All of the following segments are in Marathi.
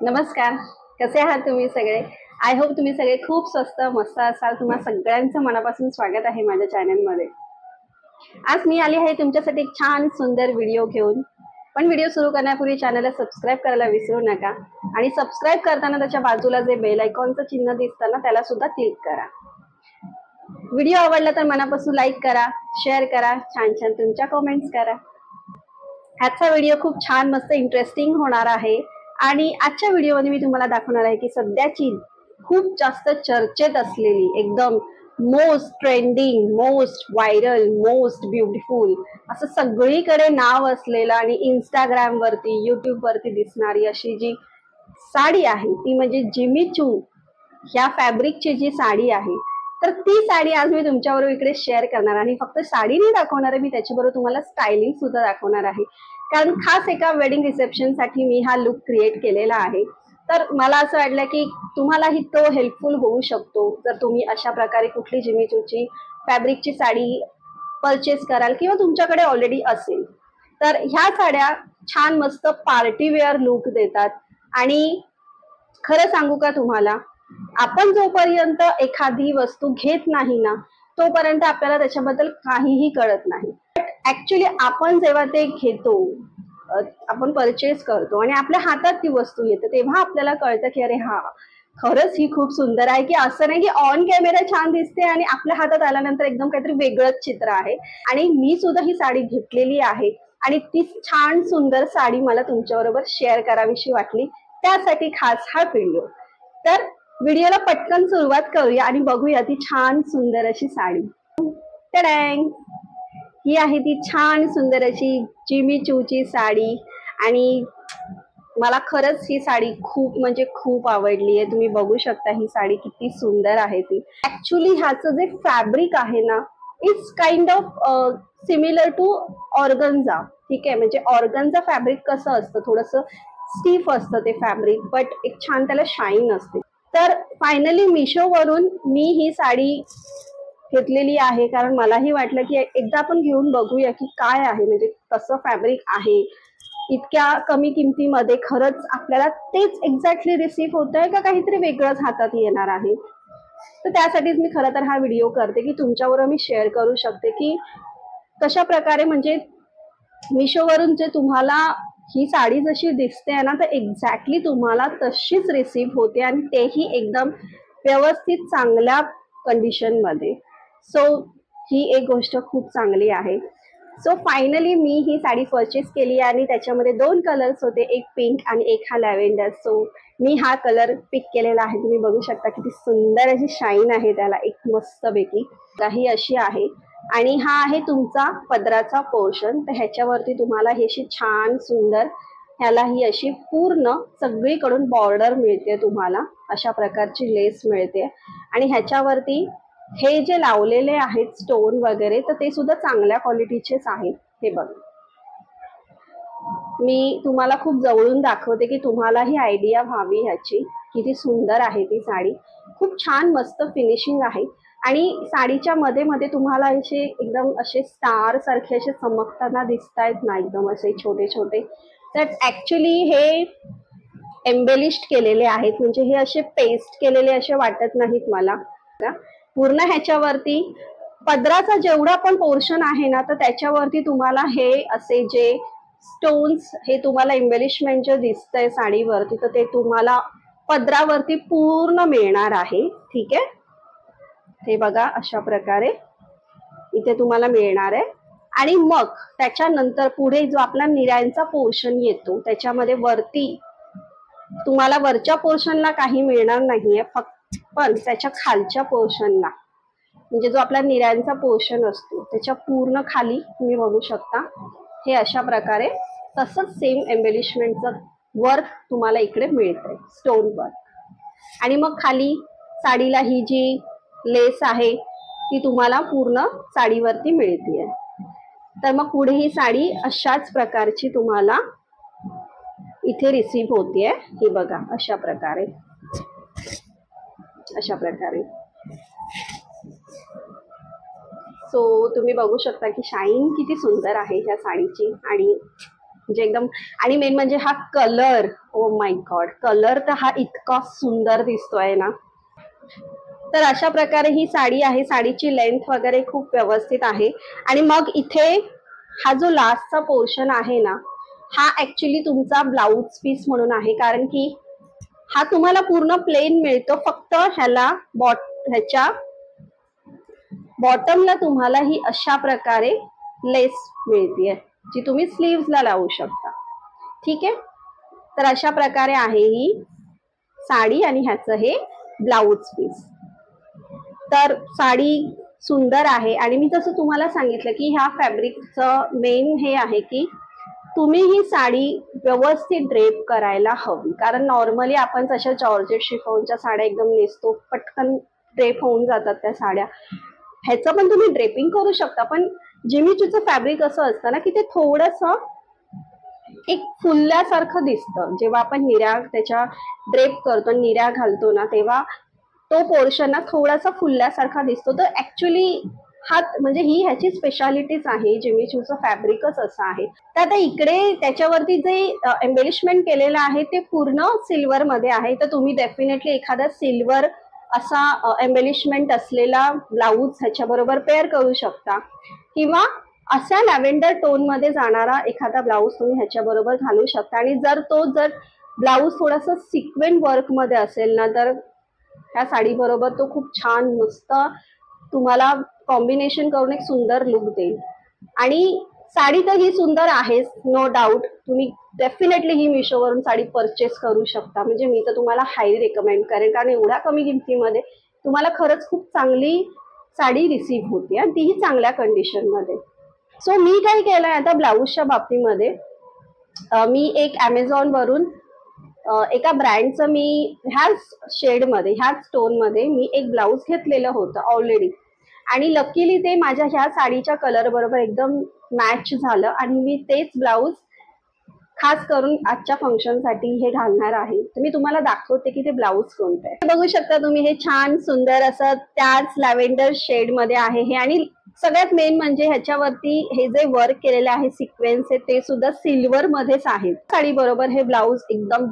नमस्कार. कसे आहात तुम्ही सगळे? आय होप तुम्ही सगळे खूप स्वस्त मस्त असाल. तुम्हा सगळ्यांचं मनापासून स्वागत आहे माझ्या चॅनलमध्ये. आज मी आली आहे तुमच्यासाठी एक छान सुंदर व्हिडिओ घेऊन. पण व्हिडिओ सुरू करण्यापूर्वी चॅनलला सबस्क्राईब करायला विसरू नका आणि सबस्क्राईब करताना त्याच्या बाजूला जे बेल आयकॉनचं चिन्ह दिसतं ना त्याला सुद्धा क्लिक करा. व्हिडिओ आवडला तर मनापासून लाईक करा, शेअर करा, छान छान तुमच्या कमेंट्स करा. आजचा व्हिडिओ खूप छान मस्त इंटरेस्टिंग होणार आहे आणि आजच्या व्हिडिओमध्ये मी तुम्हाला दाखवणार आहे की सध्याची खूप जास्त चर्चेत असलेली एकदम most trending, most viral, most beautiful असं सगळीकडे नाव असलेलं आणि इंस्टाग्राम वरती, युट्यूब वरती दिसणारी अशी जी साडी आहे ती म्हणजे जिमी चू ह्या फॅब्रिकची जी साडी आहे, तर ती साडी आज मी तुमच्याबरोबर इकडे शेअर करणार आणि फक्त साडी नाही दाखवणार आहे, मी त्याच्याबरोबर तुम्हाला स्टायलिंग सुद्धा दाखवणार आहे. कारण खास एका वेडिंग रिसेप्शन साठी मी हा लुक क्रिएट केलेला आहे. तर मला असं वाटलं की तुम्हालाही तो हेल्पफुल होऊ शकतो जर तुम्ही अशा प्रकारे कुठली जिमी चूची फॅब्रिकची साडी परचेस कराल किंवा तुमच्याकडे ऑलरेडी असेल. तर ह्या साड्या छान मस्त पार्टी वेअर लुक देतात आणि खरं सांगू का तुम्हाला, आपण जोपर्यंत एखादी वस्तू घेत नाही ना तोपर्यंत आपल्याला त्याच्याबद्दल काहीही कळत नाही. बट ऍक्च्युली आपण जेव्हा ते घेतो, आपण परचेस करतो आणि आपल्या हातात ती वस्तू येते तेव्हा आपल्याला कळतं की अरे हा खरंच ही खूप सुंदर आहे. की असं नाही की ऑन कॅमेरा छान दिसते आणि आपल्या हातात आल्यानंतर एकदम काहीतरी वेगळंच चित्र आहे. आणि मी सुद्धा ही साडी घेतलेली आहे आणि ती छान सुंदर साडी मला तुमच्याबरोबर शेअर करावीशी वाटली, त्यासाठी खास हा व्हिडिओ. तर व्हिडिओला पटकन सुरुवात करूया आणि बघूया ती छान सुंदर अशी साडी. टडँग! ही आहे ती छान सुंदर अशी जिमी चूची साडी आणि मला खरंच ही साडी खूप म्हणजे खूप आवडली आहे. तुम्ही बघू शकता ही साडी किती सुंदर आहे ती. ऍक्च्युली ह्याचं जे फॅब्रिक आहे ना, it's kind of similar to organza. ठीक आहे, म्हणजे ऑर्गन्झा फॅब्रिक कसं असतं, थोडंसं स्टिफ असतं ते फॅब्रिक, बट एक छान त्याला शाईन असते. तर फायनली मिशोवरून मी ही साडी घेतलेली आहे कारण मलाही वाटलं की एकदा आपण घेऊन बघूया की काय आहे, म्हणजे कसं फॅब्रिक आहे. इतक्या कमी किमतीमध्ये खरंच आपल्याला तेच एक्झॅक्टली रिसीव्ह होत आहे का काहीतरी वेगळंच हातात येणार आहे. तर त्यासाठीच मी खरं तर हा व्हिडिओ करते की तुमच्याबरोबर मी शेअर करू शकते की कशा प्रकारे म्हणजे मिशोवरून जे तुम्हाला ही साडी जशी दिसते ना तर एक्झॅक्टली तुम्हाला तशीच रिसीव्ह होते आणि तेही एकदम व्यवस्थित चांगल्या कंडिशन मध्ये. सो ही एक गोष्ट खूप चांगली आहे. सो फायनली मी ही साडी परचेस केली आणि त्याच्यामध्ये 2 कलर्स होते, एक पिंक आणि एक हा लॅव्हेंडर. सो मी हा कलर पिक केलेला आहे. तुम्ही बघू शकता किती सुंदर अशी शाईन आहे त्याला, एक मस्तपैकी ही अशी आहे. आणि हा आहे तुमचा पदराचा पोर्शन. तर ह्याच्यावरती तुम्हाला ही अशी छान सुंदर ह्याला ही अशी पूर्ण सगळीकडून बॉर्डर मिळते, तुम्हाला अशा प्रकारची लेस मिळते आणि ह्याच्यावरती हे जे लावलेले आहेत स्टोन वगैरे तर ते सुद्धा चांगल्या क्वालिटीचेच आहेत. हे बघा, मी तुम्हाला खूप जवळून दाखवते की तुम्हाला ही आयडिया व्हावी ह्याची. किती सुंदर आहे ती साडी, खूप छान मस्त फिनिशिंग आहे आणि साडीच्या मध्ये मध्ये तुम्हाला असे एकदम असे स्टार सारखे असे चमकताना दिसतायत ना, एकदम असे छोटे छोटे. तर ऍक्च्युली हे एम्बेलिश्ड केलेले आहेत, म्हणजे हे असे पेस्ट केलेले असे वाटत नाहीत मला. पूर्ण ह्याच्यावरती पदराचा जेवढा पण पोर्शन आहे ना तर त्याच्यावरती तुम्हाला हे असे जे स्टोन्स हे तुम्हाला एम्बेलिशमेंट जे दिसतंय साडीवरती तर ते तुम्हाला पदरावरती पूर्ण मिळणार आहे. ठीक आहे, हे बघा अशा प्रकारे इथे तुम्हाला मिळणार आहे. आणि मग त्याच्यानंतर पुढे जो आपला निऱ्यांचा पोर्शन येतो त्याच्यामध्ये वरती तुम्हाला वरच्या पोर्शनला काही मिळणार नाहीये, फक्त पण त्याच्या खालच्या पोर्शनला म्हणजे जो आपला निऱ्यांचा पोर्शन असतो त्याच्या पूर्ण खाली तुम्ही बघू शकता हे अशा प्रकारे तसंच सेम एम्बेलिशमेंटचं वर्क तुम्हाला इकडे मिळतंय, स्टोन वर्क. आणि मग खाली साडीला ही जी लेस आहे ती तुम्हाला पूर्ण साडीवरती मिळतीये. तर मग पुढे ही साडी अशाच प्रकारची तुम्हाला इथे रिसीव्ह होतीये. ही बघा अशा प्रकारे, अशा प्रकारे. सो तुम्ही बघू शकता की शाईन किती सुंदर आहे ह्या साडीची आणि म्हणजे एकदम, आणि मेन म्हणजे हा colour, oh my God, colour तर हा इतका सुंदर दिसतोय ना. तर अशा प्रकारे ही साडी आहे. साडीची लेंथ वगैरे खूप व्यवस्थित आहे. आणि मग इथे हा जो लास्टचा पोर्शन आहे ना, हा ऍक्च्युली तुमचा ब्लाउज पीस म्हणून आहे, कारण की हा तुम्हाला पूर्ण प्लेन मिळतो. फक्त ह्याच्या बॉटमला तुम्हाला ही अशा प्रकारे लेस मिळते, जी तुम्ही स्लीव्हजला लावू शकता. ठीक आहे. तर अशा प्रकारे आहे ही साडी आणि ह्याचं हे ब्लाउज पीस. तर साडी सुंदर आहे. आणि मी जसं तुम्हाला सांगितलं की ह्या फॅब्रिकचं मेन हे आहे की तुम्ही ही साडी व्यवस्थित ड्रेप करायला हवी. कारण नॉर्मली आपण जशा जॉर्जेट शिफॉनच्या साड्या एकदम नेसतो, पटकन ड्रेप होऊन जातात त्या साड्या. ह्याचं पण तुम्ही ड्रेपिंग करू शकता, पण जिमीचूचं फॅब्रिक असं असतं ना की ते थोडंसं एक फुलल्यासारखं दिसतं. जेव्हा आपण निर्या त्याच्या ड्रेप करतो, निर्या घालतो ना, तेव्हा तो पोर्शन ना थोडासा फुलल्यासारखा दिसतो. तर ऍक्च्युली हा म्हणजे ही ह्याची स्पेशालिटीच आहे. जिमीचूचं फॅब्रिकच असं आहे. तर आता इकडे त्याच्यावरती जे एम्बेलिशमेंट केलेलं आहे ते पूर्ण सिल्वर मध्ये आहे. तर तुम्ही डेफिनेटली एखादा सिल्वर असा एम्बेलिशमेंट असलेला ब्लाऊज ह्याच्याबरोबर पेअर करू शकता, किंवा अशा लॅव्हेंडर टोन मध्ये जाणारा एखादा ब्लाऊज तुम्ही ह्याच्याबरोबर घालू शकता. आणि जर ब्लाऊज थोडासा सिक्वेंट वर्क मध्ये असेल ना, तर ह्या साडी बरोबर तो खूप छान मस्त तुम्हाला कॉम्बिनेशन करून एक सुंदर लुक देईल. आणि साडी तर ही सुंदर आहेच, नो डाऊट. तुम्ही डेफिनेटली ही मिशोवरून साडी परचेस करू शकता. म्हणजे मी तर तुम्हाला हायली रेकमेंड करेन, कारण एवढ्या कमी किमतीमध्ये तुम्हाला खरंच खूप चांगली साडी रिसीव्ह होते, आणि तीही चांगल्या कंडिशन मध्ये. सो मी काय केलंय आता ब्लाऊजच्या बाबतीमध्ये, मी एक अमेझॉन वरून एका ब्रँडचं मी ह्याच शेडमध्ये, ह्याच टोनमध्ये मी एक ब्लाऊज घेतलेलं होतं ऑलरेडी. आणि लकीली ते माझ्या ह्या साडीच्या कलर बरोबर एकदम मॅच झालं, आणि मी तेच ब्लाऊज खास करून आजच्या फंक्शनसाठी हे घालणार आहे. तर मी तुम्हाला दाखवते की ते ब्लाऊज कोणतं आहे. बघू शकता तुम्ही, हे छान सुंदर असं त्याच लॅव्हेंडर शेड मध्ये आहे हे. आणि सगळ्यात मेन म्हणजे ह्याच्यावरती हे जे वर्क केलेले आहे सिक्वेन्स आहे ते सुद्धा सिल्वर मध्येच आहेत. साडी बरोबर हे ब्लाऊज एकदम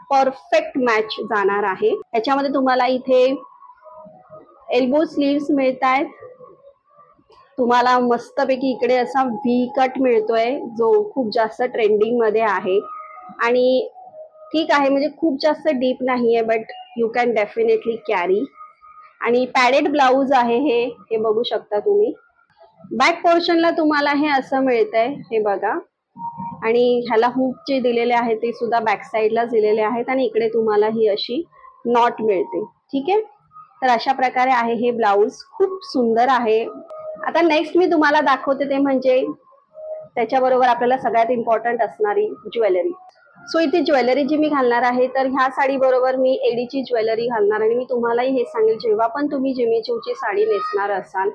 परफेक्ट मॅच जाणार आहे. ह्याच्यामध्ये तुम्हाला इथे एल्बो स्लीव्स मिळत आहेत. तुम्हाला मस्तपैकी इकडे असा व्ही कट मिळतोय, जो खूप जास्त ट्रेंडिंग मध्ये आहे. आणि ठीक आहे, म्हणजे खूप जास्त डीप नाहीये, but you can definitely carry. आणि पॅडेड ब्लाऊज आहे हे बघू शकता तुम्ही. बॅक पोर्शनला तुम्हाला हे असं मिळतंय, हे बघा. आणि ह्याला हुक जे दिलेले आहे ते सुद्धा बॅक साईडला दिलेले आहेत. आणि इकडे तुम्हाला ही अशी नॉट मिळते. ठीक आहे. तर अशा प्रकारे आहे हे ब्लाऊज, खूप सुंदर आहे. आता नेक्स्ट मी तुम्हाला दाखवते ते म्हणजे त्याच्याबरोबर आपल्याला सगळ्यात इम्पॉर्टंट असणारी ज्वेलरी. सो इथे ज्वेलरी जी मी घालणार आहे, तर ह्या साडी बरोबर मी एडीची ज्वेलरी घालणार. आणि मी तुम्हालाही हे सांगेल, जेव्हा पण तुम्ही जिमीचूची साडी नेसणार असाल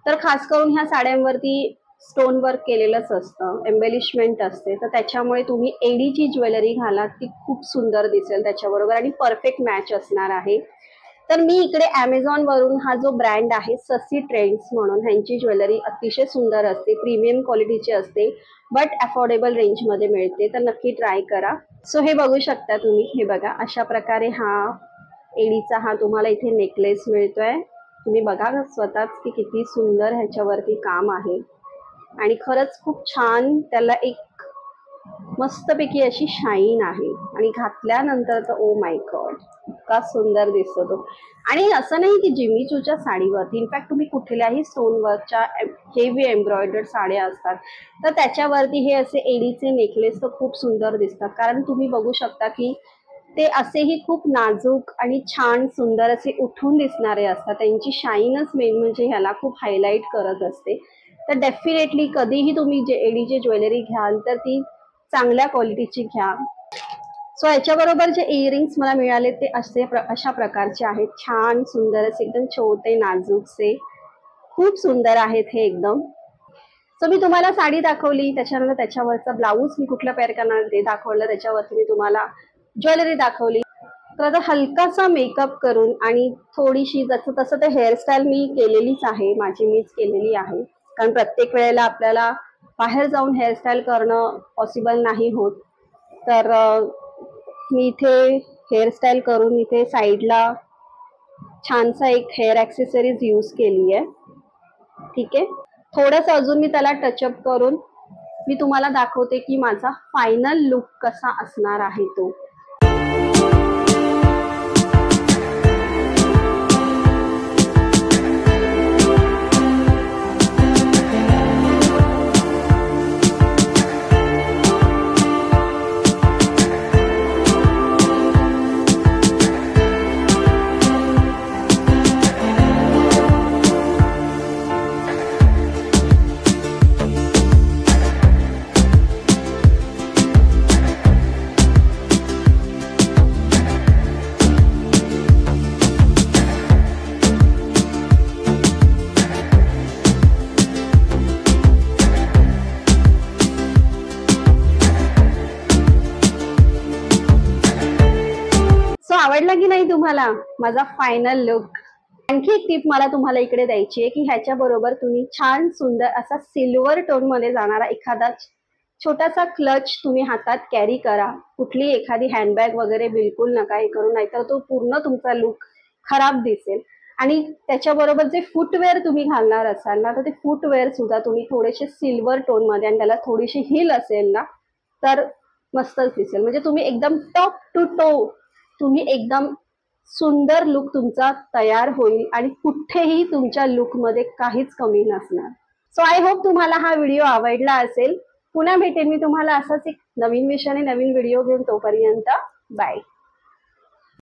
तर खास करून ह्या साड्यांवरती स्टोन वर्क केलेलंच असतं, एम्बेलिशमेंट असते. तर त्याच्यामुळे तुम्ही एडीची ज्वेलरी घाला, ती खूप सुंदर दिसेल त्याच्याबरोबर आणि परफेक्ट मॅच असणार आहे. तर मी इकडे अमेझॉन वरून हा जो ब्रँड आहे ससी ट्रेंड्स म्हणून, ह्यांची ज्वेलरी अतिशय सुंदर असते, प्रीमियम क्वालिटीची असते, बट अफोर्डेबल रेंज मध्ये मिळते. तर नक्की ट्राय करा. सो हे बघू शकता तुम्ही, हे बघा अशा प्रकारे हा एडीचा हा तुम्हाला इथे नेकलेस मिळतोय. तुम्ही बघा स्वतःच की किती सुंदर ह्याच्यावरती काम आहे. आणि खरंच खूप छान त्याला एक मस्तपैकी अशी शाईन आहे. आणि घातल्यानंतर तर ओ माय गॉड, इतका सुंदर दिसतो तो. आणि असं नाही की जिमीचूच्या साडीवरती, इनफॅक्ट तुम्ही कुठल्याही स्टोन वर्कच्या हेवी एम्ब्रॉयडर्ड साड्या असतात तर त्याच्यावरती हे असे एडीचे नेकलेस तर खूप सुंदर दिसतात. कारण तुम्ही बघू शकता की ते असेही खूप नाजूक आणि छान सुंदर असे उठून दिसणारे असतात. त्यांची शाईनच मेन म्हणजे ह्याला खूप हायलाईट करत असते. तर डेफिनेटली कधीही तुम्ही जे एडीची ज्वेलरी घ्याल तर ती चांगल्या क्वालिटीची घ्या. सो याच्याबरोबर जे इयरिंग्स मला मिळाले ते अशा प्रकारचे आहेत, छान सुंदर असे एकदम छोटे नाजूकसे, खूप सुंदर आहेत हे एकदम. सो मी तुम्हाला साडी दाखवली, त्याच्यानंतर त्याच्यावरचा ब्लाऊज मी कुठला पेअर करणार ते दाखवलं, त्याच्यावरती मी तुम्हाला ज्वेलरी दाखवली. तर आता हलकासा मेकअप करून आणि थोडीशी जसं तसं ते हेअरस्टाईल मी केलेलीच आहे, माझी मीच केलेली आहे. कारण प्रत्येक वेळेला आपल्याला बाहेर जाऊन हेअरस्टाईल करणं पॉसिबल नाही होत, तर मी इथे हेअरस्टाईल करून इथे साईडला छानसा एक हेअर ॲक्सेसरीज यूज केली आहे. ठीक आहे, थोडंसं अजून मी त्याला टचअप करून मी तुम्हाला दाखवते की माझा फायनल लुक कसा असणार आहे तो. आवडला की नाही तुम्हाला माझा फायनल लुक? आणखी एक टिप मला तुम्हाला इकडे द्यायची आहे की ह्याच्या बरोबर तुम्ही छान सुंदर असा सिल्वर टोन मध्ये जाणारा एखादा छोटासा क्लच तुम्ही हातात कॅरी करा. कुठली एखादी हँडबॅग वगैरे बिलकुल नका हे करू, नाहीतर तो पूर्ण तुमचा लुक खराब दिसेल. आणि त्याच्याबरोबर जे फुटवेअर तुम्ही घालणार असाल ना, तर ते फुटवेअर सुद्धा तुम्ही थोडेसे सिल्वर टोन मध्ये आणि त्याला थोडीशी हिल असेल ना, तर मस्तच दिसेल. म्हणजे तुम्ही एकदम टॉप टू टो तुम्ही एकदम सुंदर लुक तुमचा तयार होईल आणि कुठेही तुमच्या लुक मध्ये काहीच कमी नसणार. सो आय होप तुम्हाला हा व्हिडिओ आवडला असेल. पुन्हा भेटेन मी तुम्हाला असाच एक नवीन विषयाने नवीन व्हिडिओ घेऊन. तोपर्यंत बाय.